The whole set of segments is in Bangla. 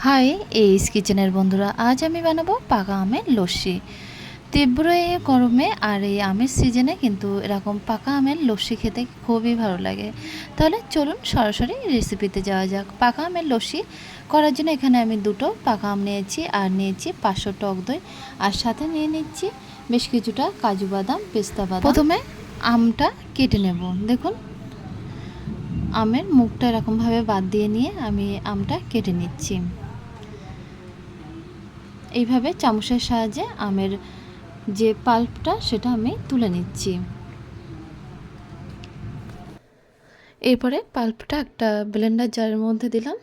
হাই, এইস কিচেনের বন্ধুরা, আজ আমি বানাবো পাকা আমের লস্যি। তীব্র এই গরমে আর এই আমের সিজনে কিন্তু এরকম পাকা আমের লস্যি খেতে খুবই ভালো লাগে। তাহলে চলুন সরাসরি রেসিপিতে যাওয়া যাক। পাকা আমের লস্যি করার জন্য এখানে আমি দুটো পাকা আম নিয়েছি আর নিয়েছি 500 টক দই, আর সাথে নিয়ে নিচ্ছি বেশ কিছুটা কাজু বাদাম, পেস্তা বাদাম। প্রথমে আমটা কেটে নেব। দেখুন, আমের মুখটা এরকমভাবে বাদ দিয়ে নিয়ে আমি আমটা কেটে নিচ্ছি। এইভাবে চামচের সাহায্যে আমের যে পাল্পটা সেটা আমি তুলে নিচ্ছি। এরপরে পাল্পটা একটা ব্লেন্ডার জারের মধ্যে দিলাম,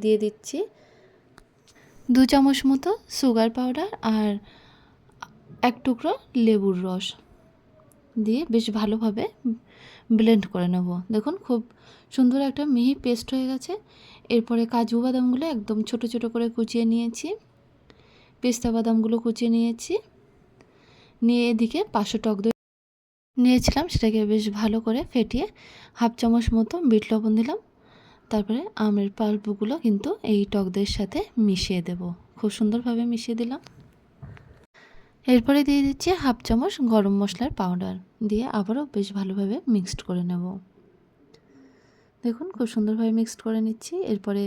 দিয়ে দিচ্ছি 2 চামচ মতো সুগার পাউডার আর 1 টুকরো লেবুর রস দিয়ে বেশ ভালোভাবে ব্লেন্ড করে নেব। দেখুন, খুব সুন্দর একটা মিহি পেস্ট হয়ে গেছে। এরপরে কাজু বাদামগুলো একদম ছোট ছোট করে কুচিয়ে নিয়েছি, পেস্তা বাদামগুলো কুচিয়ে নিয়েছি, নিয়ে এদিকে 500 টক দই নিয়েছিলাম, সেটাকে বেশ ভালো করে ফেটিয়ে 1/2 চামচ মতো বিট লবণ দিলাম। তারপরে আমের পাল্পগুলো কিন্তু এই টক দইয়ের সাথে মিশিয়ে দেব। খুব সুন্দরভাবে মিশিয়ে দিলাম। এরপরে দিয়ে দিচ্ছি 1/2 চামচ গরম মশলার পাউডার, দিয়ে আবারও বেশ ভালোভাবে মিক্সড করে নেব। দেখুন, খুব সুন্দরভাবে মিক্সড করে নিচ্ছি। এরপরে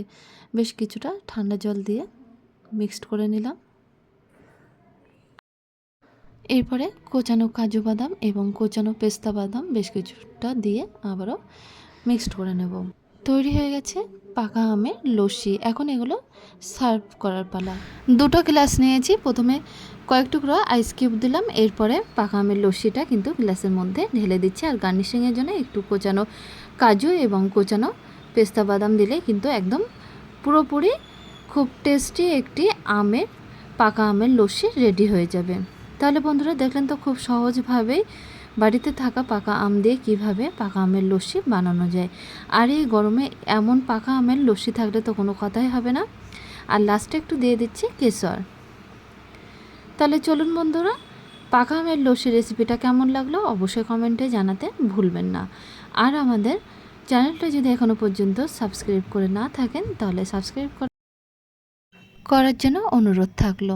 বেশ কিছুটা ঠান্ডা জল দিয়ে মিক্সড করে নিলাম। এরপরে কোচানো কাজু বাদাম এবং কোচানো পেস্তা বাদাম বেশ কিছুটা দিয়ে আবারও মিক্সড করে নেব। তৈরি হয়ে গেছে পাকা আমের লস্যি। এখন এগুলো সার্ভ করার পালা। 2টো গ্লাস নিয়েছি, প্রথমে কয়েক টুকরো আইস কিউব দিলাম, এরপরে পাকা আমের লস্যিটা কিন্তু গ্লাসের মধ্যে ঢেলে দিচ্ছি। আর গার্নিশিংয়ের জন্য একটু কোচানো কাজু এবং কোচানো পেস্তা বাদাম দিলে কিন্তু একদম পুরোপুরি খুব টেস্টি একটি পাকা আমের লস্যি রেডি হয়ে যাবে। তাহলে বন্ধুরা, দেখলেন তো খুব সহজভাবেই বাড়িতে থাকা পাকা আম দিয়ে কীভাবে পাকা আমের লস্যি বানানো যায়। আর এই গরমে এমন পাকা আমের লস্যি থাকলে তো কোনো কথাই হবে না। আর লাস্টে একটু দিয়ে দিচ্ছি কেশর। তাহলে চলুন বন্ধুরা, পাকা আমের লস্যি রেসিপিটা কেমন লাগলো অবশ্যই কমেন্টে জানাতে ভুলবেন না। আর আমাদের চ্যানেলটা যদি এখনও পর্যন্ত সাবস্ক্রাইব করে না থাকেন তাহলে সাবস্ক্রাইব করার জন্য অনুরোধ থাকলো।